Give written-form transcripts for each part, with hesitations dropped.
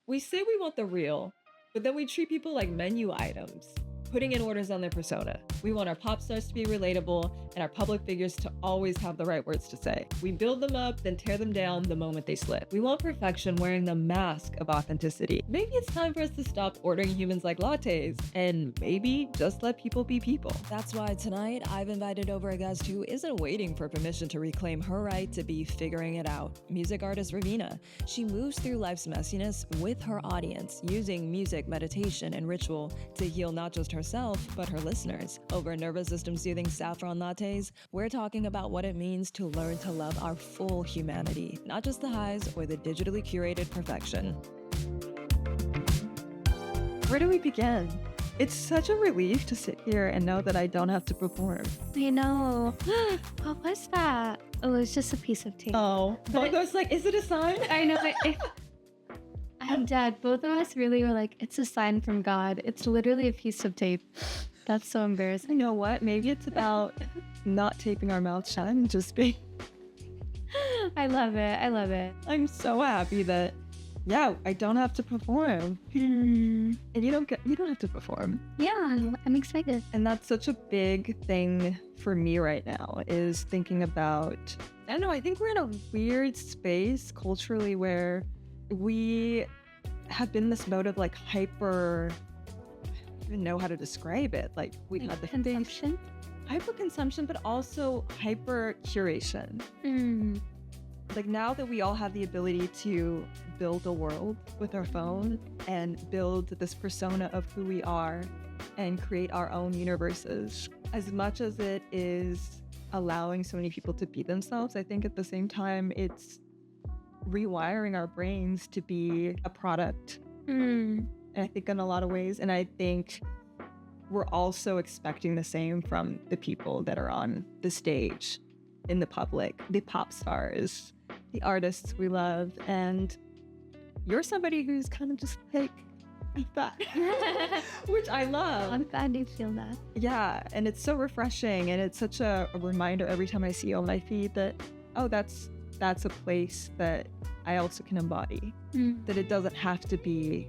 We say we want the real, but then we treat people like menu items, putting in orders on their persona. We want our pop stars to be relatable and our public figures to always have the right words to say. We build them up, then tear them down the moment they slip. We want perfection wearing the mask of authenticity. Maybe it's time for us to stop ordering humans like lattes and maybe just let people be people. That's why tonight I've invited over a guest who isn't waiting for permission to reclaim her right to be figuring it out. Music artist Raveena. She moves through life's messiness with her audience, using music, meditation, and ritual to heal not just herself, but her listeners. Over nervous system soothing saffron lattes, we're talking about what it means to learn to love our full humanity, not just the highs or the digitally curated perfection. Where do we begin? It's such a relief to sit here and know that I don't have to perform. I know. What was that? Oh, it was just a piece of tape. Oh, both of us like, is it a sign? I know. I'm dead. Both of us really were like, it's a sign from God. It's literally a piece of tape. That's so embarrassing. You know what? Maybe it's about not taping our mouths shut and just being... I love it. I love it. I'm so happy that, yeah, I don't have to perform. And you don't have to perform. Yeah, I'm excited. And that's such a big thing for me right now, is thinking about, I don't know, I think we're in a weird space culturally where we have been in this mode of like hyper, I don't even know how to describe it. Like we had the consumption, hyper consumption, but also hyper curation. Like now that we all have the ability to build a world with our phone and build this persona of who we are and create our own universes, as much as it is allowing so many people to be themselves, I think at the same time it's rewiring our brains to be a product. And I think in a lot of ways, and I think we're also expecting the same from the people that are on the stage, in the public, the pop stars, the artists we love. And you're somebody who's kind of just like that, which I love. I'm glad you feel that. Yeah, and it's so refreshing, and it's such a reminder every time I see you on my feed that, oh, that's a place that I also can embody. That it doesn't have to be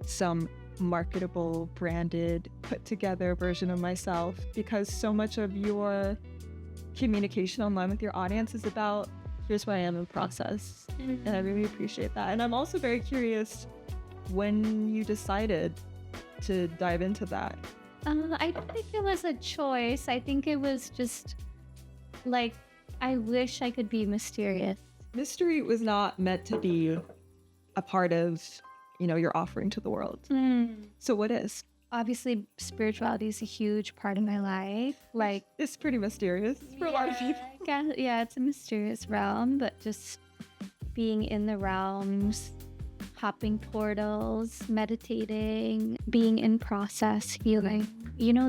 some marketable, branded, put together version of myself, because so much of your communication online with your audience is about, here's what I am in process. And I really appreciate that. And I'm also very curious when you decided to dive into that. I don't think it was a choice. I think it was just like, I wish I could be mysterious. Mystery was not meant to be a part of, your offering to the world. So what is? Obviously, spirituality is a huge part of my life. Like, it's pretty mysterious for a lot of people. Yeah, it's a mysterious realm, but just being in the realms, hopping portals, meditating, being in process, healing,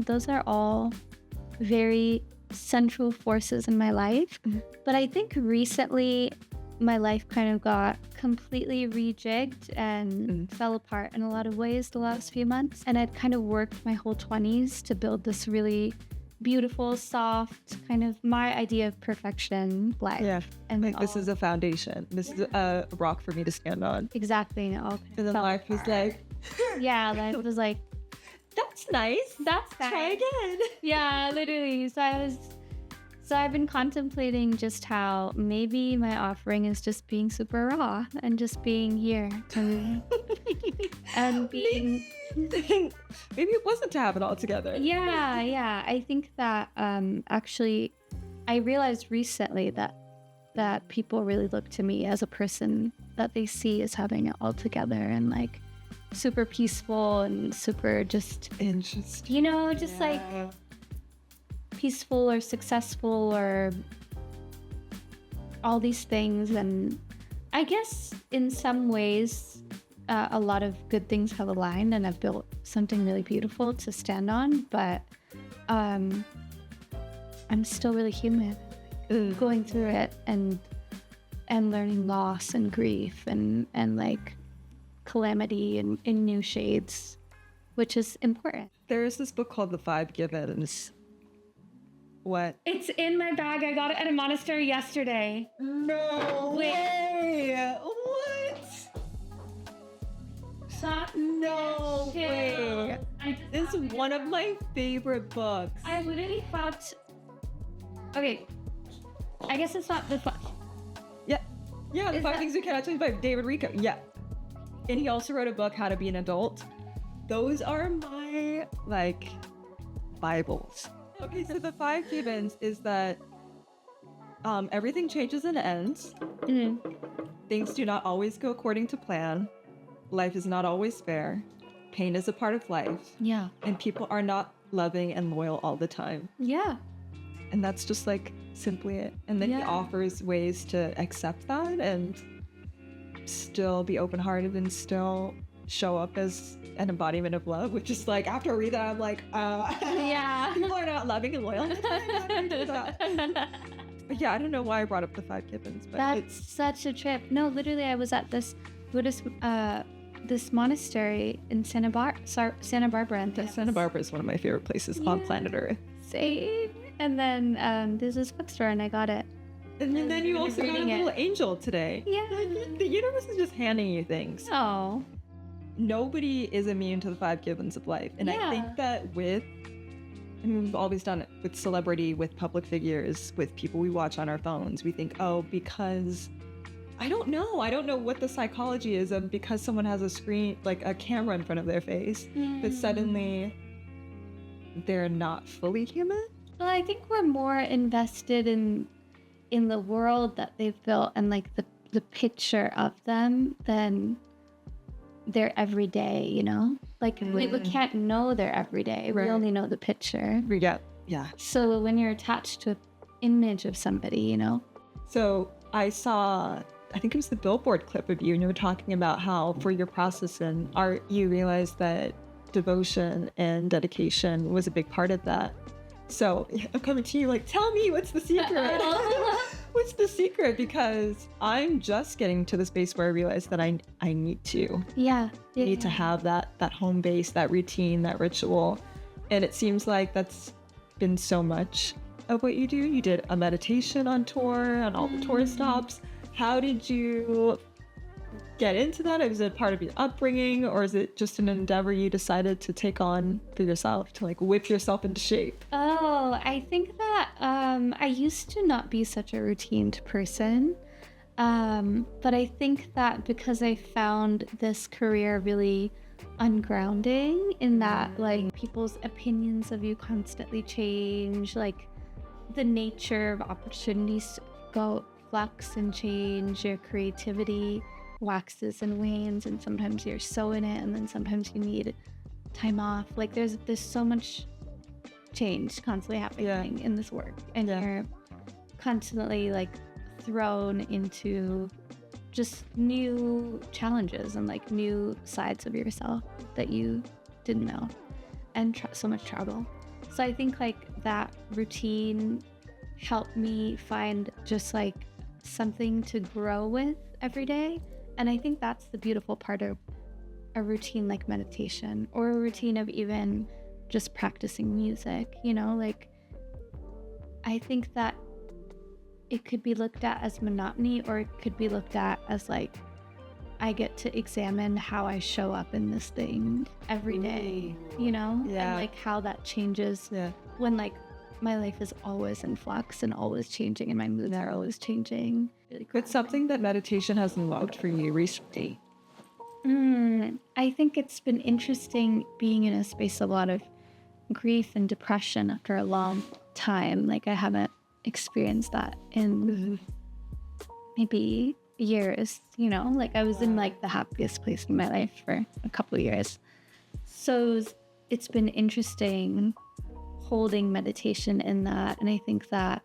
those are all very central forces in my life. But I think recently my life kind of got completely rejigged and fell apart in a lot of ways the last few months. And I'd kind of worked my whole 20s to build this really beautiful, soft, kind of my idea of perfection life. Yeah, and like, this is a foundation. This is a rock for me to stand on. Exactly. And then life was like... yeah, life was like, that's nice. That's nice. Try again. Yeah, literally. So I've been contemplating just how maybe my offering is just being super raw and just being here and being... Maybe it wasn't to have it all together. Yeah. I think that actually I realized recently that people really look to me as a person that they see as having it all together and like super peaceful and super just interesting. Like peaceful or successful or all these things. And I guess in some ways a lot of good things have aligned and I've built something really beautiful to stand on, but I'm still really human, going through it and learning loss and grief and like calamity in new shades, which is important. There's this book called The 5 Givens. What? It's in my bag. I got it at a monastery yesterday. No way! What? No way. This is one of my favorite books. I literally thought. Okay, I guess it's not the fun. Yeah, The Is Five that- Things You Cannot Change by David Rico. Yeah. And he also wrote a book, How to Be an Adult. Those are my, like, Bibles. Okay, so the 5 givens is that everything changes and ends. Things do not always go according to plan. Life is not always fair. Pain is a part of life. Yeah. And people are not loving and loyal all the time. Yeah. And that's just like simply it. And then he Yeah. offers ways to accept that and still be open-hearted and still show up as an embodiment of love, which is like, after I read that, I'm like, Yeah. people are not loving and loyal. But yeah, I don't know why I brought up the 5 givens, but That's such a trip. No, literally, I was at this Buddhist, this monastery in Santa Barbara. Santa Barbara is one of my favorite places on planet Earth. Same. And then there's this bookstore, and I got it. And then you also got a reading it. little angel today. Yeah. The universe is just handing you things. Oh. Nobody is immune to the 5 givens of life. And I think that we've always done it with celebrity, with public figures, with people we watch on our phones. We think, oh, because I don't know what the psychology is of because someone has a screen, like a camera in front of their face, but suddenly they're not fully human. Well, I think we're more invested in the world that they've built and like the picture of them than their everyday, you know? Like we can't know their everyday. Right. We only know the picture. Yeah. So when you're attached to an image of somebody, you know? So I saw, I think it was the Billboard clip of you, and you were talking about how for your process in art, you realized that devotion and dedication was a big part of that. So I'm coming to you like, tell me, what's the secret? What's the secret? Because I'm just getting to the space where I realize that I need to. Yeah. Need to have that home base, that routine, that ritual. And it seems like that's been so much of what you do. You did a meditation on tour, on all the tour stops. How did you get into that? Is it part of your upbringing, or is it just an endeavor you decided to take on for yourself, to like whip yourself into shape? Oh, I think that I used to not be such a routined person. But I think that because I found this career really ungrounding in that like people's opinions of you constantly change, like the nature of opportunities go flux and change, your creativity waxes and wanes, and sometimes you're so in it and then sometimes you need time off. Like there's so much change constantly happening in this work, and you're constantly like thrown into just new challenges and like new sides of yourself that you didn't know, and so much trouble. So I think like that routine helped me find just like something to grow with every day. And I think that's the beautiful part of a routine like meditation, or a routine of even just practicing music, you know, like I think that it could be looked at as monotony, or it could be looked at as like I get to examine how I show up in this thing every day, you know? And like how that changes when like my life is always in flux and always changing, and my moods are always changing. Really cool. It's something that meditation has unlocked for you recently. I think it's been interesting being in a space of a lot of grief and depression after a long time. Like I haven't experienced that in maybe years, you know? Like I was in like the happiest place in my life for a couple of years. So it's been interesting holding meditation in that. And I think that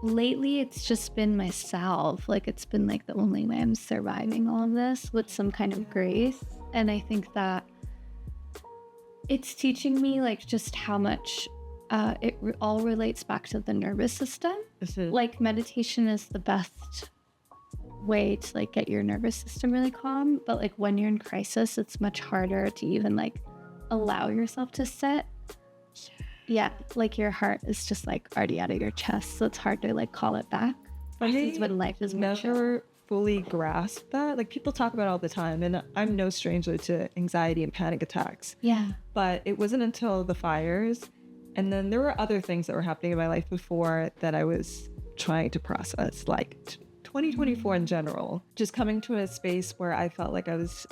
lately it's just been myself. Like it's been like the only way I'm surviving all of this with some kind of grace. And I think that it's teaching me like just how much all relates back to the nervous system. Like meditation is the best way to like get your nervous system really calm, but like when you're in crisis, it's much harder to even like allow yourself to sit. Yeah, like your heart is just like already out of your chest, so it's hard to like call it back. Versus when life is never fully grasp that. Like, people talk about it all the time, and I'm no stranger to anxiety and panic attacks. Yeah. But it wasn't until the fires, and then there were other things that were happening in my life before that I was trying to process, like 2024 in general. Just coming to a space where I felt like I was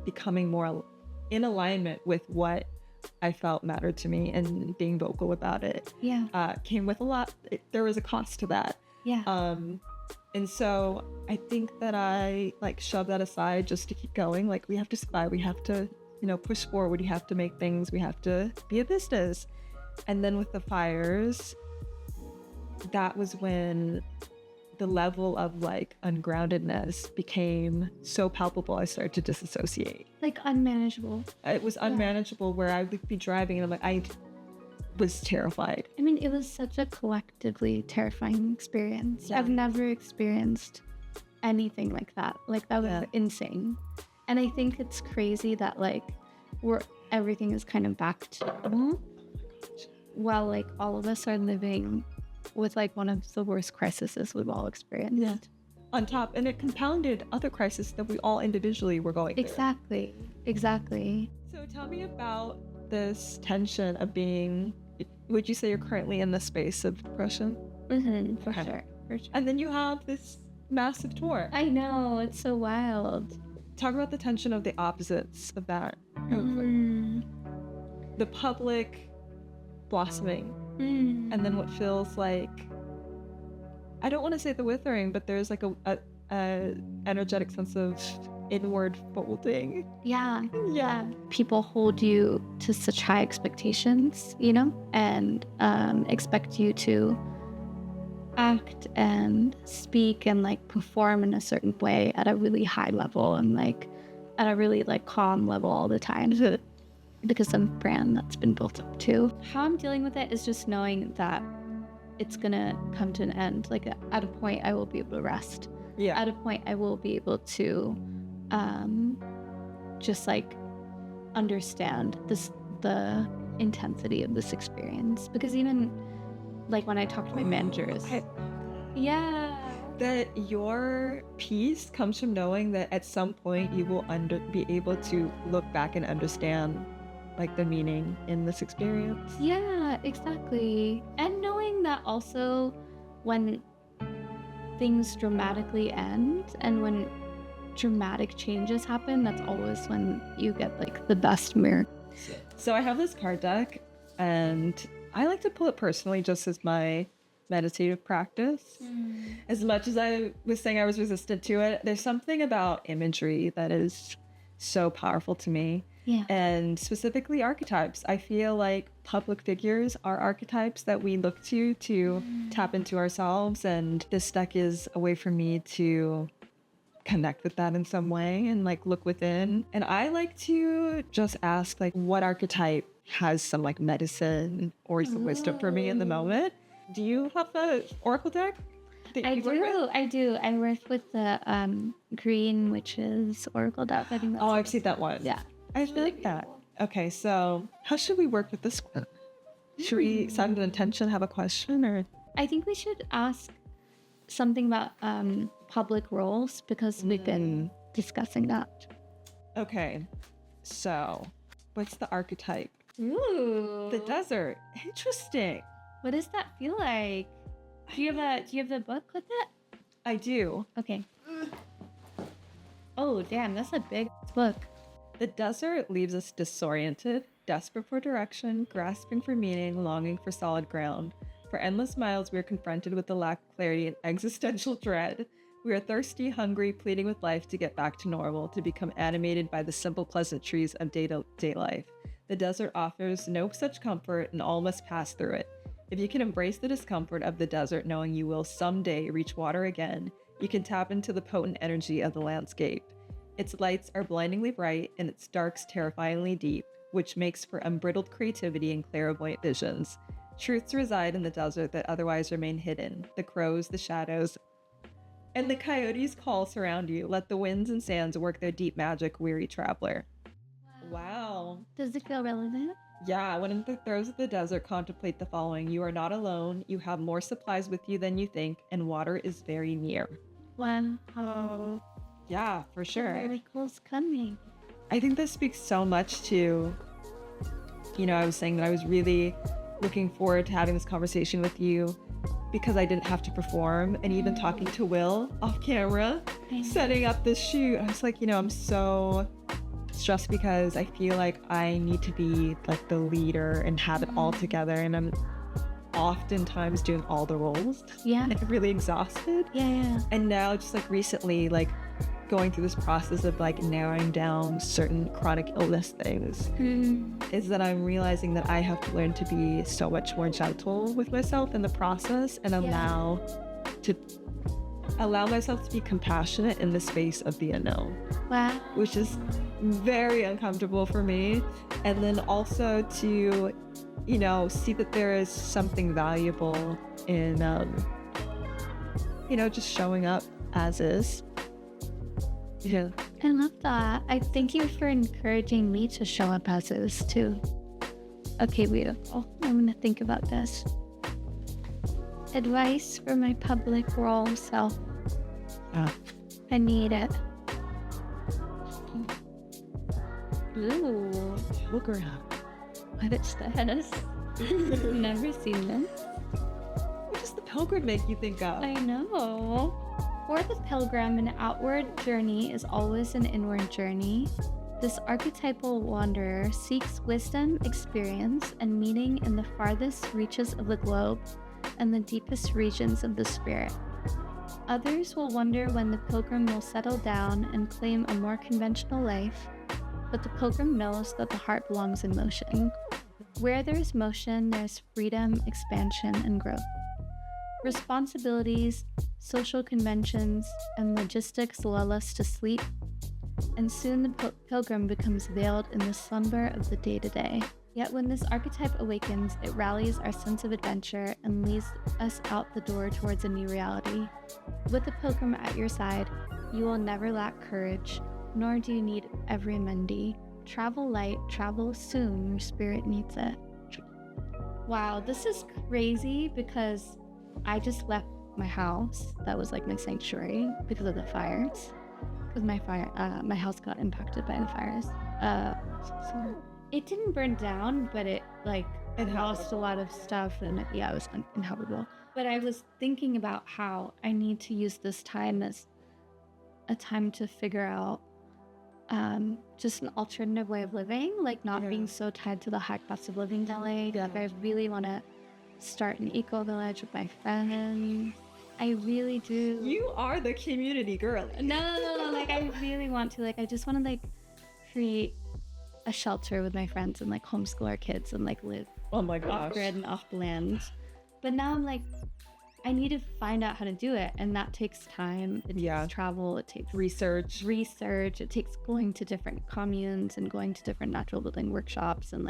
becoming more in alignment with what I felt mattered to me, and being vocal about it. Yeah. Came with a lot. There was a cost to that. Yeah. And so I think that I like shoved that aside just to keep going. Like, we have to survive. We have to, push forward. We have to make things. We have to be a business. And then with the fires, that was when the level of like ungroundedness became so palpable. I started to disassociate. Like unmanageable. It was unmanageable, where I would be driving and I'm like, I was terrified. I mean, it was such a collectively terrifying experience. Yeah. I've never experienced anything like that. Like, that was insane. And I think it's crazy that like everything is kind of back to normal, while like all of us are living with like one of the worst crises we've all experienced. Yeah. On top, and it compounded other crises that we all individually were going through. Exactly. So tell me about this tension of being, would you say you're currently in the space of depression? Mm-hmm, for sure. And then you have this massive tour. I know, it's so wild. Talk about the tension of the opposites of that. The public blossoming, and then what feels like, I don't want to say the withering, but there's like a energetic sense of inward folding. Yeah. People hold you to such high expectations, and expect you to act and speak and like perform in a certain way at a really high level, and like at a really like calm level all the time, because of the brand that's been built up too. How I'm dealing with it is just knowing that it's gonna come to an end. Like, at a point I will be able to rest. Yeah. At a point I will be able to just like understand the intensity of this experience, because even like when I talk to my managers, that your peace comes from knowing that at some point you will be able to look back and understand like the meaning in this experience. Yeah, exactly. And knowing that also when things dramatically end and when dramatic changes happen, that's always when you get like the best miracles. So I have this card deck, and I like to pull it personally just as my meditative practice. As much as I was saying I was resistant to it, there's something about imagery that is so powerful to me. Yeah. And specifically archetypes. I feel like public figures are archetypes that we look to tap into ourselves, and this deck is a way for me to connect with that in some way and like look within. And I like to just ask like what archetype has some like medicine or some wisdom for me in the moment. Do you have the oracle deck? I do. I work with the Green Witches oracle deck. I think that's I've seen that one. Yeah. I feel like that. Okay, so how should we work with this one? Should we set an intention, have a question, or? I think we should ask something about public roles, because we've been discussing that. Okay, so what's the archetype? Ooh. The desert. Interesting. What does that feel like? Do you have the book with it? I do. Okay. Oh, damn, that's a big book. The desert leaves us disoriented, desperate for direction, grasping for meaning, longing for solid ground. For endless miles, we are confronted with the lack of clarity and existential dread. We are thirsty, hungry, pleading with life to get back to normal, to become animated by the simple pleasantries of day-to-day life. The desert offers no such comfort, and all must pass through it. If you can embrace the discomfort of the desert, knowing you will someday reach water again, you can tap into the potent energy of the landscape. Its lights are blindingly bright, and its darks terrifyingly deep, which makes for unbridled creativity and clairvoyant visions. Truths reside in the desert that otherwise remain hidden. The crows, the shadows, and the coyotes' call surround you. Let the winds and sands work their deep magic, weary traveler. Wow. Does it feel relevant? Yeah, when in the throes of the desert, contemplate the following. You are not alone. You have more supplies with you than you think, and water is very near. Wow. Yeah, for sure. Miracles coming. I think this speaks so much to, I was saying that I was really looking forward to having this conversation with you because I didn't have to perform. And even talking to Will off camera, setting up this shoot, I was like, I'm so stressed because I feel like I need to be like the leader and have it all together. And I'm oftentimes doing all the roles. Yeah. And I'm really exhausted. Yeah. And now just like recently, like going through this process of like narrowing down certain chronic illness things is that I'm realizing that I have to learn to be so much more gentle with myself in the process and allow myself to be compassionate in the space of the unknown. Wow. Which is very uncomfortable for me. And then also to, see that there is something valuable in, just showing up as is. Yeah. I love that. I thank you for encouraging me to show up as is too. Okay, beautiful. I'm gonna think about this. Advice for my public role self. I need it. Ooh, Pilgrim. what is this? Never seen this. What does the pilgrim make you think of? I know. For the pilgrim, an outward journey is always an inward journey. This archetypal wanderer seeks wisdom, experience, and meaning in the farthest reaches of the globe and the deepest regions of the spirit. Others will wonder when the pilgrim will settle down and claim a more conventional life, but the pilgrim knows that the heart belongs in motion. Where there is motion, there is freedom, expansion, and growth. Responsibilities, social conventions, and logistics lull us to sleep, and soon the pilgrim becomes veiled in the slumber of the day-to-day. Yet when this archetype awakens, it rallies our sense of adventure and leads us out the door towards a new reality. With the pilgrim at your side, you will never lack courage, nor do you need every amenity. Travel light, travel soon, your spirit needs it. Wow, this is crazy because I just left my house. That was like my sanctuary because of the fires. Because my house got impacted by the fires. So it didn't burn down, but it lost a lot of stuff, and it was uninhabitable. But I was thinking about how I need to use this time as a time to figure out just an alternative way of living, like not being so tied to the high cost of living in LA. Like I really want to start an eco village with my friends. I really do. You are the community girl. No. Like I really want to. Like I just want to create a shelter with my friends and homeschool our kids and live. Oh my gosh. Off grid and off land. But now I'm I need to find out how to do it, and that takes time. It takes travel. It takes research. It takes going to different communes and going to different natural building workshops and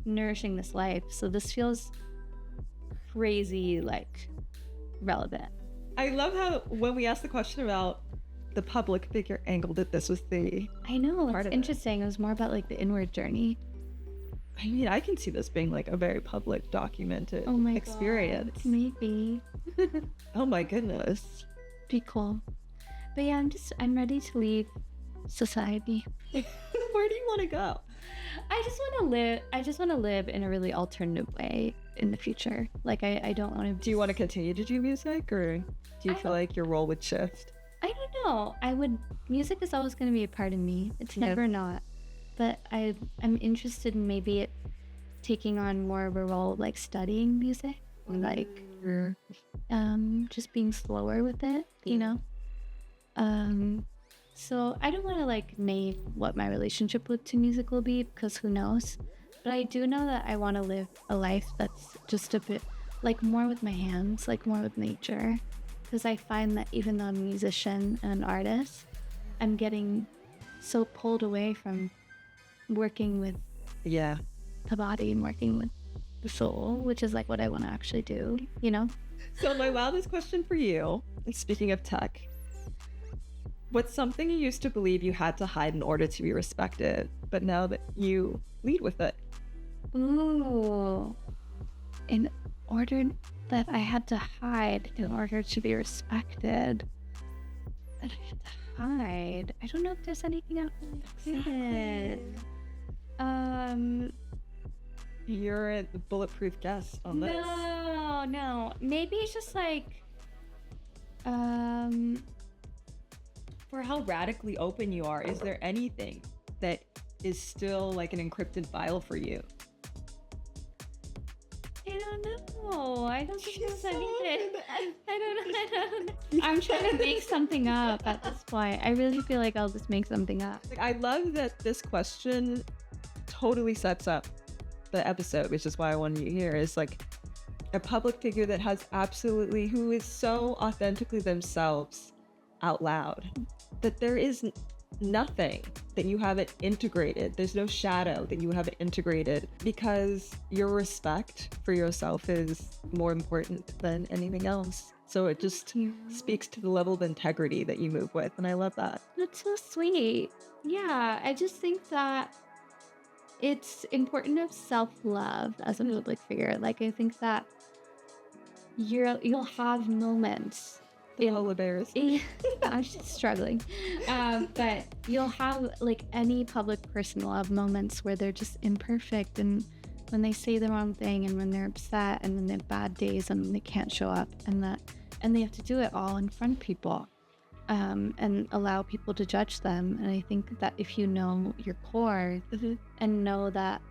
nourishing this life. So this feels crazy relevant. I love how when we asked the question about the public figure angle, that this was the I know it's interesting. It was more about the inward journey. I mean, I can see this being a very public documented experience. God, maybe. Oh my goodness. Be cool. But yeah, I'm ready to leave society. Where do you want to go? I just want to live in a really alternative way in the future. I don't want to. Do you want to continue to do music, or do you feel like your role would shift? I don't know. Music is always going to be a part of me. It's never not. But I'm interested in maybe it taking on more of a role studying music, just being slower with it, So I don't want to name what my relationship to music will be, because who knows. But I do know that I want to live a life that's just a bit more with my hands, more with nature. Because I find that even though I'm a musician and an artist, I'm getting so pulled away from working with the body and working with the soul, which is what I want to actually do, So my wildest question for you, speaking of tech, what's something you used to believe you had to hide in order to be respected, but now that you lead with it? Ooh, in order that I had to hide in order to be respected. that I have to hide. I don't know if there's anything else. You're the bulletproof guest on this. No. Maybe it's just like, For how radically open you are, is there anything that is still like an encrypted file for you? I don't know. I don't think there's anything. I don't know. I'm trying to make something up at this point. I really feel like I'll just make something up. Like, I love that this question totally sets up the episode, which is why I wanted you here, is like a public figure that has who is so authentically themselves out loud, that there is nothing that you haven't integrated. There's no shadow that you haven't integrated, because your respect for yourself is more important than anything else. So it just speaks to the level of integrity that you move with. And I love that. That's so sweet. Yeah, I just think that it's important to have self-love as a public figure. Like, I think that you'll have moments. The polar bears. I'm just struggling. But you'll have, like, any public person will have moments where they're just imperfect, and when they say the wrong thing, and when they're upset, and when they have bad days and they can't show up, and they have to do it all in front of people, and allow people to judge them. And I think that if you know your core and know that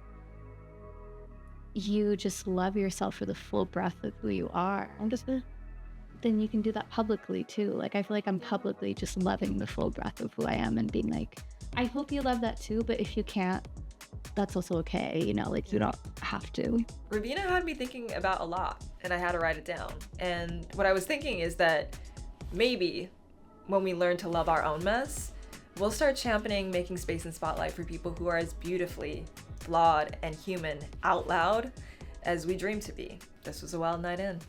you just love yourself for the full breadth of who you are, then you can do that publicly too. Like, I feel like I'm publicly just loving the full breadth of who I am and being like, I hope you love that too, but if you can't, that's also okay, you know, like, you don't have to. Raveena had me thinking about a lot, and I had to write it down. And what I was thinking is that maybe when we learn to love our own mess, we'll start championing making space and spotlight for people who are as beautifully flawed and human out loud as we dream to be. This was a wild night in.